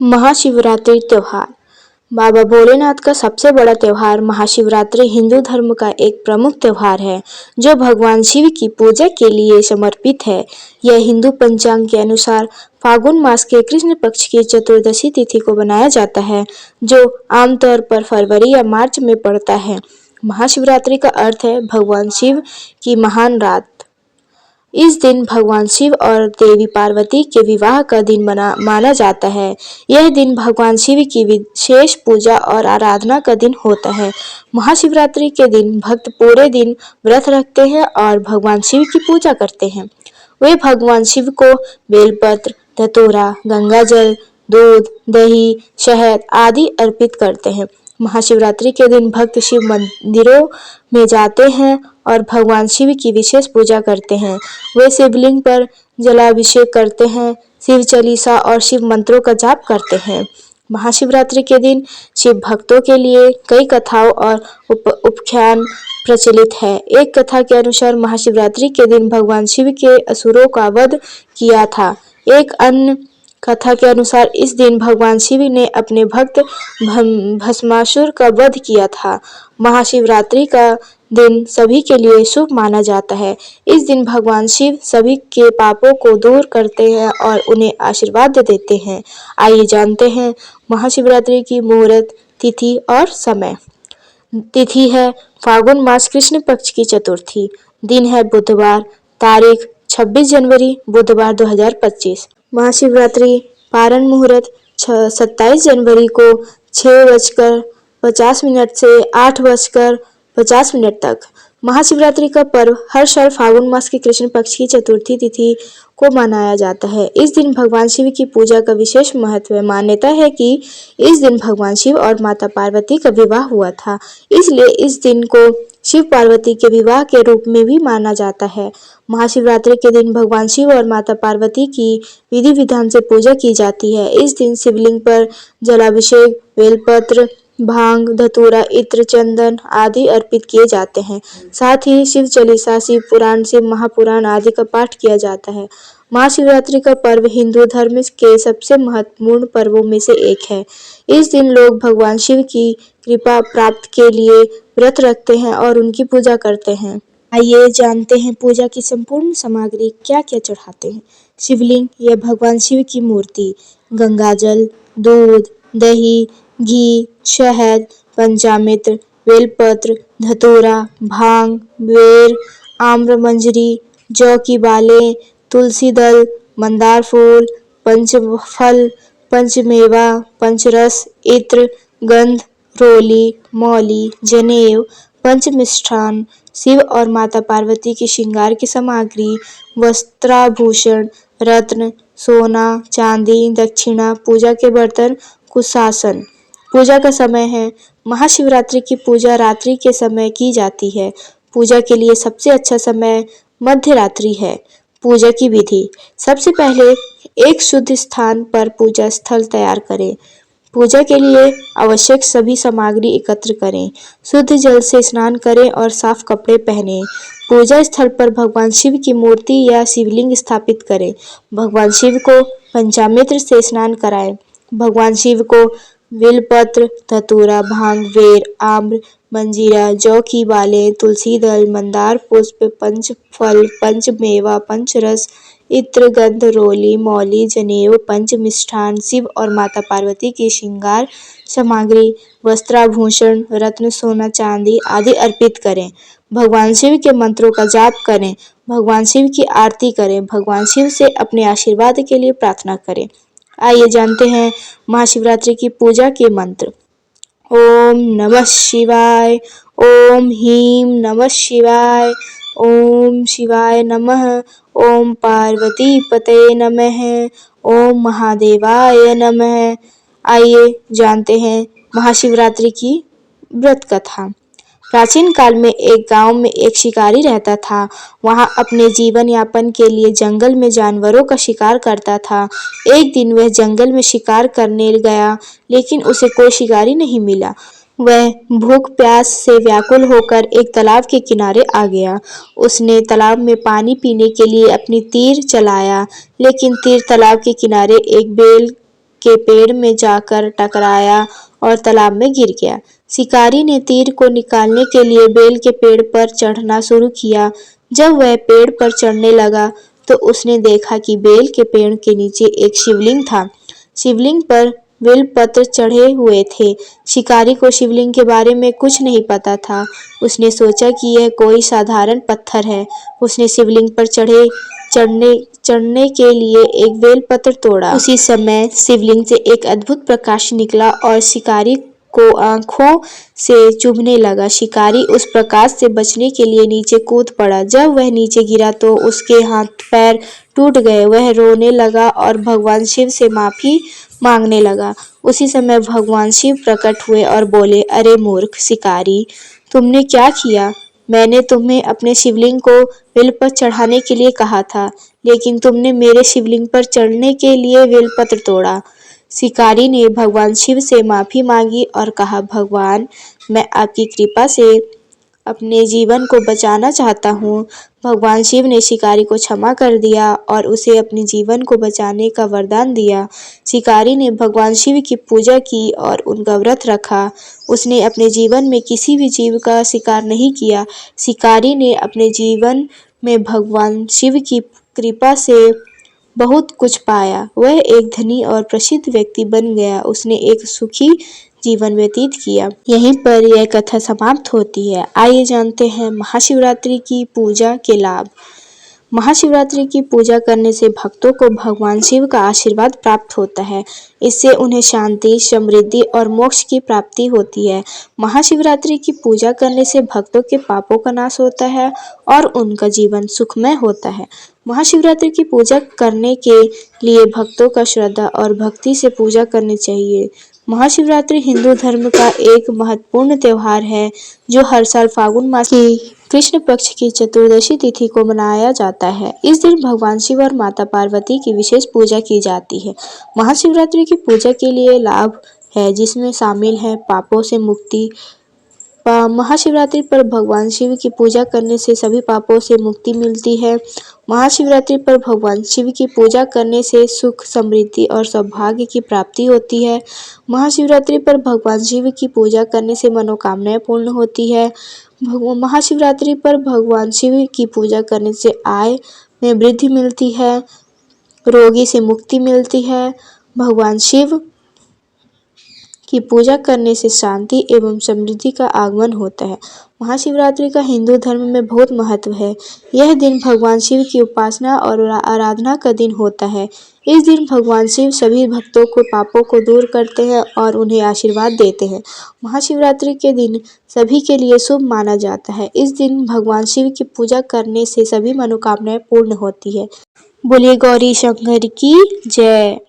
महाशिवरात्रि त्योहार। बाबा भोलेनाथ का सबसे बड़ा त्योहार महाशिवरात्रि हिंदू धर्म का एक प्रमुख त्योहार है जो भगवान शिव की पूजा के लिए समर्पित है। यह हिंदू पंचांग के अनुसार फागुन मास के कृष्ण पक्ष की चतुर्दशी तिथि को मनाया जाता है, जो आमतौर पर फरवरी या मार्च में पड़ता है। महाशिवरात्रि का अर्थ है भगवान शिव की महान रात। इस दिन भगवान शिव और देवी पार्वती के विवाह का दिन माना जाता है। यह दिन भगवान शिव की विशेष पूजा और आराधना का दिन होता है। महाशिवरात्रि के दिन भक्त पूरे दिन व्रत रखते हैं और भगवान शिव की पूजा करते हैं। वे भगवान शिव को बेलपत्र, धतूरा, गंगाजल, दूध, दही, शहद आदि अर्पित करते हैं। महाशिवरात्रि के दिन भक्त शिव मंदिरों में जाते हैं और भगवान शिव की विशेष पूजा करते हैं। वे शिवलिंग पर जलाभिषेक करते हैं, शिव चालीसा और शिव मंत्रों का जाप करते हैं। महाशिवरात्रि के दिन शिव भक्तों के लिए कई कथाओं और उपाख्यान प्रचलित है। एक कथा के अनुसार महाशिवरात्रि के दिन भगवान शिव के असुरों का वध किया था। एक अन्य कथा के अनुसार इस दिन भगवान शिव ने अपने भक्त भस्मासुर का वध किया था। महाशिवरात्रि का दिन सभी के लिए शुभ माना जाता है। इस दिन भगवान शिव सभी के पापों को दूर करते हैं और उन्हें आशीर्वाद देते हैं। आइए जानते हैं महाशिवरात्रि की मुहूर्त तिथि और समय। तिथि है फागुन मास कृष्ण पक्ष की चतुर्थी। दिन है बुधवार। तारीख 26 जनवरी बुधवार 2025। महाशिवरात्रि पारण मुहूर्त 27 जनवरी को 6:50 से 8:50 तक। महाशिवरात्रि का पर्व हर साल फागुन मास के कृष्ण पक्ष की चतुर्थी तिथि को मनाया जाता है। इस दिन भगवान शिव की पूजा का विशेष महत्व है। मान्यता है कि इस दिन भगवान शिव और माता पार्वती का विवाह हुआ था, इसलिए इस दिन को शिव पार्वती के विवाह के रूप में भी माना जाता है। महाशिवरात्रि के दिन भगवान शिव और माता पार्वती की विधि विधान से पूजा की जाती है। इस दिन शिवलिंग पर जलाभिषेक, बेलपत्र, भांग, धतूरा, इत्र, चंदन आदि अर्पित किए जाते हैं। साथ ही शिव चालीसा, शिव पुराण, शिव महापुराण आदि का पाठ किया जाता है। महाशिवरात्रि का पर्व हिंदू धर्म के सबसे महत्वपूर्ण पर्वों में से एक है। इस दिन लोग भगवान शिव की कृपा प्राप्त के लिए व्रत रखते हैं और उनकी पूजा करते हैं। आइए जानते हैं पूजा की संपूर्ण सामग्री क्या क्या चढ़ाते हैं। शिवलिंग या भगवान शिव की मूर्ति, गंगाजल, दूध, दही, घी, शहद, पंचामृत, बेलपत्र, धतूरा, भांग, बेर, आम्र मंजरी, जौ की बालें, तुलसी दल, मंदार फूल, पंचफल, पंचमेवा, पंचरस, इत्र, गंध, रोली, मौली, जनेऊ, पंचमिष्ठान, शिव और माता पार्वती की श्रृंगार की सामग्री, वस्त्राभूषण, रत्न, सोना, चांदी, दक्षिणा, पूजा के बर्तन, कुशासन। पूजा का समय है। महाशिवरात्रि की पूजा रात्रि के समय की जाती है। पूजा के लिए सबसे अच्छा समय मध्य रात्रि है। पूजा की विधि। सबसे पहले एक शुद्ध स्थान पर पूजा स्थल तैयार करें। पूजा के लिए आवश्यक सभी सामग्री एकत्र करें। शुद्ध जल से स्नान करें और साफ कपड़े पहनें। पूजा स्थल पर भगवान शिव की मूर्ति या शिवलिंग स्थापित करें। भगवान शिव को पंचामृत से स्नान कराएं। भगवान शिव को बेलपत्र, धतूरा, भांग, बेर, आम्र, मंजीरा, जौ की बालें, तुलसी दल, मंदार पुष्प, पंचफल, पंचमेवा, पंचरस, इत्र, गंध, रोली, मौली, जनेऊ, पंचमिष्ठान, शिव और माता पार्वती की श्रृंगार सामग्री, वस्त्राभूषण, रत्न, सोना, चांदी आदि अर्पित करें। भगवान शिव के मंत्रों का जाप करें। भगवान शिव की आरती करें। भगवान शिव से अपने आशीर्वाद के लिए प्रार्थना करें। आइए जानते हैं महाशिवरात्रि की पूजा के मंत्र। ओम नमः शिवाय, ओम ह्रीं नमः शिवाय, ओम शिवाय नमः, ओम पार्वती पतये नमः, ओम महादेवाय नमः। आइए जानते हैं महाशिवरात्रि की व्रत कथा। प्राचीन काल में एक गांव में एक शिकारी रहता था। वहां अपने जीवन यापन के लिए जंगल में जानवरों का शिकार करता था। एक दिन वह जंगल में शिकार करने गया, लेकिन उसे कोई शिकारी नहीं मिला। वह भूख प्यास से व्याकुल होकर एक तालाब के किनारे आ गया। उसने तालाब में पानी पीने के लिए अपनी तीर चलाया, लेकिन तीर तालाब के किनारे एक बेल के पेड़ में जाकर टकराया और तालाब में गिर गया। शिकारी ने तीर को निकालने के लिए बेल के पेड़ पर चढ़ना शुरू किया। जब वह पेड़ पर चढ़ने लगा तो उसने देखा कि बेल के पेड़ के नीचे एक शिवलिंग था। शिवलिंग पर बेलपत्र चढ़े हुए थे। शिकारी को शिवलिंग के बारे में कुछ नहीं पता था। उसने सोचा कि यह कोई साधारण पत्थर है। उसने शिवलिंग पर चढ़ने के लिए एक बेलपत्र तोड़ा। उसी समय शिवलिंग से एक अद्भुत प्रकाश निकला और शिकारी को आंखों से चुभने लगा। शिकारी उस प्रकाश से बचने के लिए नीचे कूद पड़ा। जब वह नीचे गिरा तो उसके हाथ पैर टूट गए। वह रोने लगा और भगवान शिव से माफी मांगने लगा। उसी समय भगवान शिव प्रकट हुए और बोले, अरे मूर्ख शिकारी, तुमने क्या किया? मैंने तुम्हें अपने शिवलिंग को बेलपत्र चढ़ाने के लिए कहा था, लेकिन तुमने मेरे शिवलिंग पर चढ़ने के लिए बेलपत्र तोड़ा। शिकारी ने भगवान शिव से माफी मांगी और कहा, भगवान, मैं आपकी कृपा से अपने जीवन को बचाना चाहता हूँ। भगवान शिव ने शिकारी को क्षमा कर दिया और उसे अपने जीवन को बचाने का वरदान दिया। शिकारी ने भगवान शिव की पूजा की और उनका व्रत रखा। उसने अपने जीवन में किसी भी जीव का शिकार नहीं किया। शिकारी ने अपने जीवन में भगवान शिव की कृपा से बहुत कुछ पाया। वह एक धनी और प्रसिद्ध व्यक्ति बन गया। उसने एक सुखी जीवन व्यतीत किया। यहीं पर यह कथा समाप्त होती है। आइए जानते हैं महाशिवरात्रि की पूजा के लाभ। महाशिवरात्रि की पूजा करने से भक्तों को भगवान शिव का आशीर्वाद प्राप्त होता है। इससे उन्हें शांति, समृद्धि और मोक्ष की प्राप्ति होती है। महाशिवरात्रि की पूजा करने से भक्तों के पापों का नाश होता है और उनका जीवन सुखमय होता है। महाशिवरात्रि की पूजा करने के लिए भक्तों का श्रद्धा और भक्ति से पूजा करनी चाहिए। महाशिवरात्रि हिंदू धर्म का एक महत्वपूर्ण त्योहार है जो हर साल फागुन मास की कृष्ण पक्ष की चतुर्दशी तिथि को मनाया जाता है। इस दिन भगवान शिव और माता पार्वती की विशेष पूजा की जाती है। महाशिवरात्रि की पूजा के लिए लाभ है जिसमें शामिल है पापों से मुक्ति। महाशिवरात्रि पर भगवान शिव की पूजा करने से सभी पापों से मुक्ति मिलती है। महाशिवरात्रि पर भगवान शिव की पूजा करने से सुख, समृद्धि और सौभाग्य की प्राप्ति होती है। महाशिवरात्रि पर भगवान शिव की पूजा करने से मनोकामनाएं पूर्ण होती है। महाशिवरात्रि पर भगवान शिव की पूजा करने से आय में वृद्धि मिलती है, रोगी से मुक्ति मिलती है। भगवान शिव की पूजा करने से शांति एवं समृद्धि का आगमन होता है। महाशिवरात्रि का हिंदू धर्म में बहुत महत्व है। यह दिन भगवान शिव की उपासना और आराधना का दिन होता है। इस दिन भगवान शिव सभी भक्तों को पापों को दूर करते हैं और उन्हें आशीर्वाद देते हैं। महाशिवरात्रि के दिन सभी के लिए शुभ माना जाता है। इस दिन भगवान शिव की पूजा करने से सभी मनोकामनाएं पूर्ण होती है। बोलिए गौरी शंकर की जय।